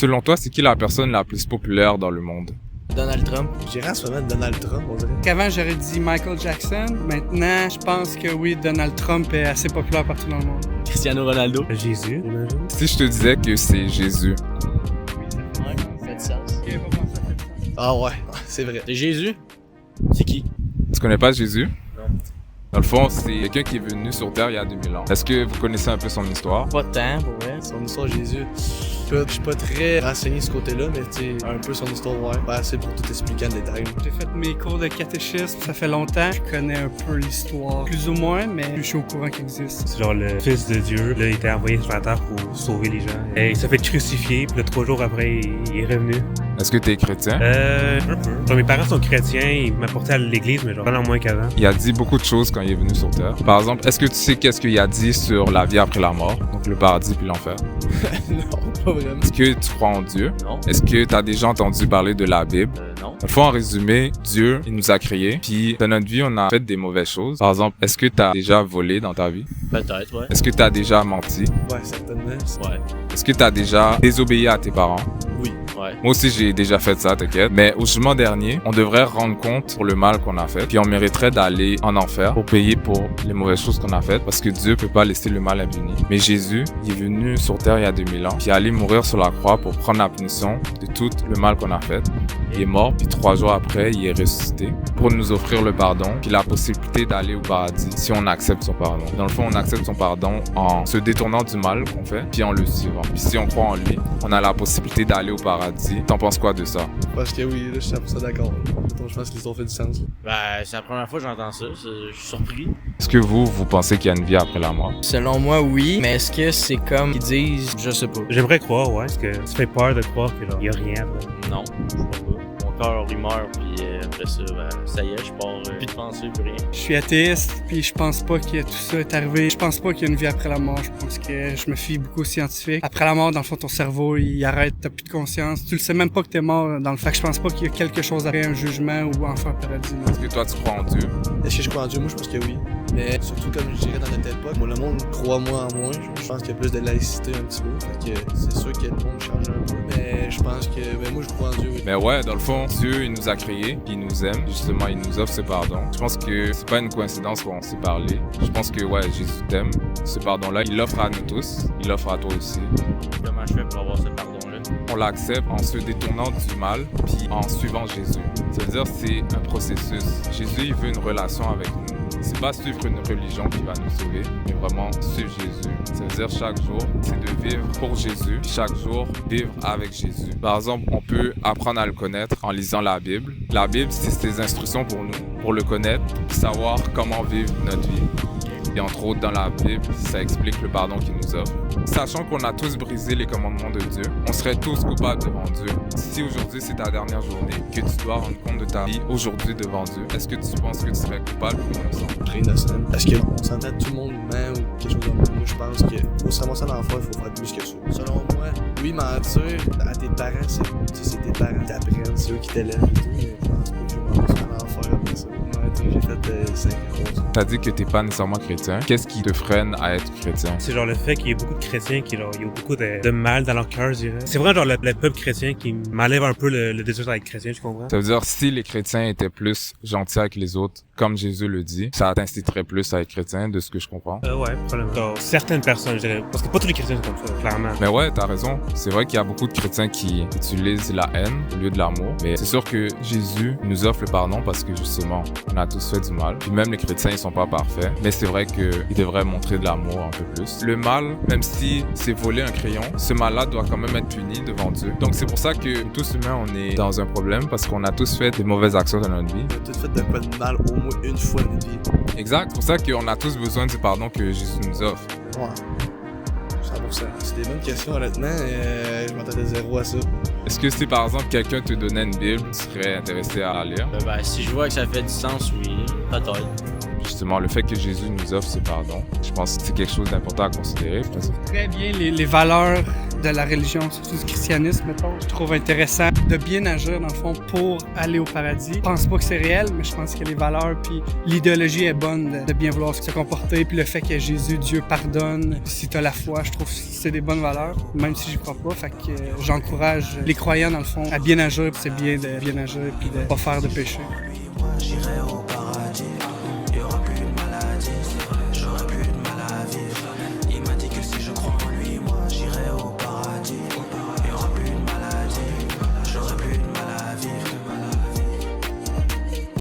Selon toi, c'est qui la personne la plus populaire dans le monde? Donald Trump. Je dirais en ce moment Donald Trump, on dirait. Qu'avant, j'aurais dit Michael Jackson. Maintenant, je pense que oui, Donald Trump est assez populaire partout dans le monde. Cristiano Ronaldo. Jésus, j'imagine. Si je te disais que c'est Jésus, Ouais, ça fait du sens. Ah ouais, c'est vrai. C'est Jésus? C'est qui? tu connais pas Jésus? Non. Dans le fond, c'est quelqu'un qui est venu sur Terre il y a 2000 ans. Est-ce que vous connaissez un peu son histoire? Pas de temps, pour vrai. Son histoire Jésus. Je suis pas très renseigné de ce côté-là, mais tu sais, un peu son histoire, ouais. Pas assez pour tout expliquer en détail. J'ai fait mes cours de catéchisme, ça fait longtemps. Je connais un peu l'histoire, plus ou moins, mais je suis au courant qu'il existe. C'est genre le fils de Dieu, là, il était envoyé sur la terre pour sauver les gens. Et il s'est fait crucifier, puis là, 3 jours après, il est revenu. Est-ce que tu es chrétien? Un peu. Genre, mes parents sont chrétiens, ils m'apportaient à l'église, mais genre, pas moins qu'avant. Il a dit beaucoup de choses quand il est venu sur Terre. Par exemple, est-ce que tu sais qu'est-ce qu'il a dit sur la vie après la mort? Donc le paradis puis l'enfer. Non, pas vraiment. Est-ce que tu crois en Dieu? Non. Est-ce que tu as déjà entendu parler de la Bible? Non. Dans le fond, en résumé, Dieu, il nous a créés. Puis dans notre vie, on a fait des mauvaises choses. Par exemple, est-ce que tu as déjà volé dans ta vie? Peut-être, ouais. Est-ce que tu as déjà menti? Ouais, certainement. Ouais. Est-ce que tu as déjà désobéi à tes parents? Oui. Ouais. Moi aussi, j'ai déjà fait ça, t'inquiète. Mais au jugement dernier, on devrait rendre compte pour le mal qu'on a fait. Puis on mériterait d'aller en enfer pour payer pour les mauvaises choses qu'on a faites. Parce que Dieu peut pas laisser le mal impuni. Mais Jésus, il est venu sur terre il y a 2000 ans. Puis il est allé mourir sur la croix pour prendre la punition de tout le mal qu'on a fait. Il est mort, puis 3 jours après, il est ressuscité pour nous offrir le pardon, puis la possibilité d'aller au paradis si on accepte son pardon. Dans le fond, on accepte son pardon en se détournant du mal qu'on fait, puis en le suivant. Puis si on croit en lui, on a la possibilité d'aller au paradis. T'en penses quoi de ça? Parce que oui, là, je suis 100% d'accord. Donc, je pense que l'histoire fait du sens. Là. Ben, c'est la première fois que j'entends ça. Je suis surpris. Est-ce que vous pensez qu'il y a une vie après la mort? Selon moi, oui. Mais est-ce que c'est comme ils disent? Je sais pas. J'aimerais croire, ouais, parce que ça fait peur de croire que genre, y a rien après. Non, je crois pas. Mon cœur, il meurt, puis après ça, ben, ça y est, je pars plus de pensée, plus rien. Je suis athéiste, puis je pense pas que tout ça est arrivé. Je pense pas qu'il y a une vie après la mort. Je pense que je me fie beaucoup aux scientifiques. Après la mort, dans le fond, ton cerveau, il arrête, t'as plus de conscience. Tu le sais même pas que t'es mort. Dans le fait que je pense pas qu'il y a quelque chose après un jugement ou enfer paradis. Est-ce que toi, tu crois en Dieu? Est-ce que je crois en Dieu? Moi, je pense que oui. Mais surtout, comme je dirais dans notre époque, moi, le monde croit moins en moins. Je pense qu'il y a plus de laïcité un petit peu. Fait que c'est sûr que le monde change un peu. Mais je pense que, ben, moi, je crois en Dieu, oui. Mais ouais, dans le fond, Dieu, il nous a créés, puis il nous aime. Justement, il nous offre ce pardon. Je pense que c'est pas une coïncidence qu'on s'est parlé. Je pense que, ouais, Jésus t'aime. Ce pardon-là, il l'offre à nous tous. Il l'offre à toi aussi. Comment je fais pour avoir ce pardon-là? On l'accepte en se détournant du mal, puis en suivant Jésus. Ça veut dire que c'est un processus. Jésus, il veut une relation avec nous. C'est pas suivre une religion qui va nous sauver, mais vraiment suivre Jésus. Ça veut dire chaque jour, c'est de vivre pour Jésus, puis chaque jour, vivre avec Jésus. Par exemple, on peut apprendre à le connaître en lisant la Bible. La Bible, c'est ses instructions pour nous, pour le connaître, puis savoir comment vivre notre vie. Et entre autres, dans la Bible, ça explique le pardon qu'il nous offre. Sachant qu'on a tous brisé les commandements de Dieu, on serait tous coupables devant Dieu. Si aujourd'hui c'est ta dernière journée, que tu dois rendre compte de ta vie aujourd'hui devant Dieu, est-ce que tu penses que tu serais coupable ou innocent? Très innocent. Parce qu'on s'entend tout le monde ment ou quelque chose comme ça. Moi, je pense que faut se ramasser dans l'enfer, il faut faire plus que ça. Selon moi, oui, mentir à tes parents, c'est tes parents qui t'apprennent, c'est eux qui t'élèvent et tout, mais je pense pas que je vais me ramasser dans l'enfer après ça. J'ai fait 5 ans. T'as dit que t'es pas nécessairement chrétien. Qu'est-ce qui te freine à être chrétien? C'est genre le fait qu'il y ait beaucoup de chrétiens qui, genre, il y a beaucoup de mal dans leur cœur, je dirais. C'est vraiment genre le peuple chrétien qui m'enlève un peu le désir d'être chrétien, tu comprends? Ça veut dire, si les chrétiens étaient plus gentils avec les autres, comme Jésus le dit, ça t'inciterait plus à être chrétien, de ce que je comprends. Ouais, probablement. Genre, certaines personnes, je dirais. Parce que pas tous les chrétiens sont comme ça, clairement. Mais ouais, t'as raison. C'est vrai qu'il y a beaucoup de chrétiens qui utilisent la haine au lieu de l'amour. Mais c'est sûr que Jésus nous offre le pardon parce que justement, on a tous fait du mal. Puis même les chrétiens, ils sont pas parfaits. Mais c'est vrai qu'ils devraient montrer de l'amour un peu plus. Le mal, même si c'est voler un crayon, ce mal-là doit quand même être puni devant Dieu. Donc c'est pour ça que tous humains, on est dans un problème parce qu'on a tous fait des mauvaises actions dans notre vie. On a tous fait de quoi de mal au moins une fois dans notre vie. Exact. C'est pour ça qu'on a tous besoin du pardon que Jésus nous offre. Ouais. 100%. C'est des bonnes questions, honnêtement. Je m'attendais zéro à ça. Est-ce que si par exemple quelqu'un te donnait une Bible, tu serais intéressé à la lire? Ben, si je vois que ça fait du sens, oui. Peut-être. Justement, le fait que Jésus nous offre ce pardon, je pense que c'est quelque chose d'important à considérer. Très bien les valeurs de la religion, surtout du christianisme, mettons. Je trouve intéressant de bien agir, dans le fond, pour aller au paradis. Je pense pas que c'est réel, mais je pense que les valeurs puis l'idéologie est bonne de bien vouloir se comporter, puis le fait que Jésus, Dieu pardonne. Si t'as la foi, je trouve que c'est des bonnes valeurs, même si j'y crois pas. Fait que j'encourage les croyants, dans le fond, à bien agir, puis c'est bien de bien agir, puis de pas faire de péché. J'irai au